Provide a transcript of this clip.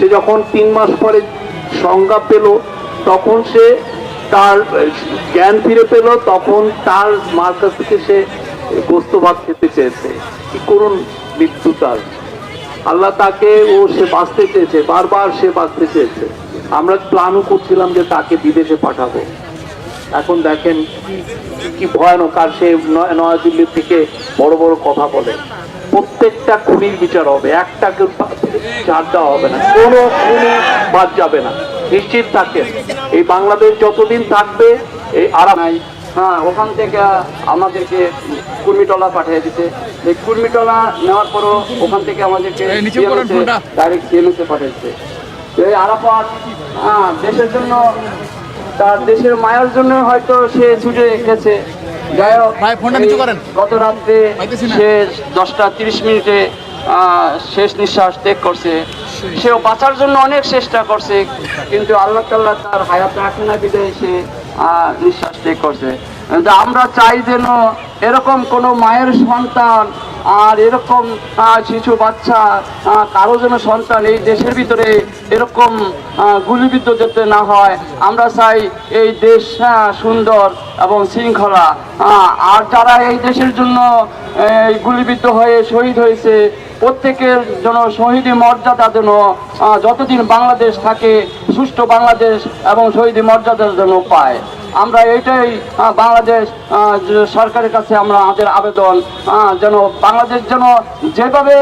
সে যখন 3 মাস পরে সংজ্ঞা পেল, তখন সে তার জ্ঞান ফিরে পেল, তখন তার মার কাছ থেকে সে গোস্ত ভাত খেতে চেয়েছে। কি করুন মৃত্যু তার! আল্লাহ তাকে সে বাঁচতে চেয়েছে, বারবার সে বাঁচতে চেয়েছে। আমরা প্ল্যানও করছিলাম যে তাকে বিদেশে পাঠাবো। এখন দেখেন কি ভয়ানক। আর সে নয়াদিল্লি থেকে বড় বড় কথা বলে প্রত্যেকটা খুনির বিচার হবে, একটাকে ছাড় দেওয়া হবে না, কোনো খুনি বাদ যাবে না। নিশ্চিত থাকেন, এই বাংলাদেশ যতদিন থাকবে এই আরাম নাই। হ্যাঁ, ওখান থেকে আমাদেরকে কুর্মিটলা পাঠিয়ে দিতে, এই কুর্মিটলা নেওয়ার পরও ওখান থেকে আমাদেরকে ডাইরেক্ট সিএমএসে পাঠিয়েছে। এই আরাফাত দেশের জন্য, তার দেশের মায়ের জন্য হয়তো সে ছুটে গেছে। যাই হোক, গত রাত্রে সে 10:30 শেষ নিঃশ্বাস ত্যাগ করছে। সেও বাঁচার জন্য অনেক চেষ্টা করছে, কিন্তু আল্লাহ তাআলা তার হায়াত রাখে না বিদায় সে নিঃশ্বাস ত্যাগ করছে। আমরা চাই যেন এরকম কোনো মায়ের সন্তান আর এরকম শিশু বাচ্চা কারো যেন সন্তান এই দেশের ভিতরে এরকম গুলিবিদ্ধ যেতে না হয়। আমরা চাই এই দেশ সুন্দর এবং শৃঙ্খলা। আর যারা এই দেশের জন্য গুলিবিদ্ধ হয়ে শহীদ হয়েছে, প্রত্যেকের জন্য শহীদি মর্যাদা যেন যতদিন বাংলাদেশ থাকে সুষ্ঠু বাংলাদেশ এবং শহীদি মর্যাদার জন্য পায়। আমরা এইটাই বাংলাদেশ সরকারের কাছে আমরা আমাদের আবেদন, যেন বাংলাদেশ যেন যেভাবে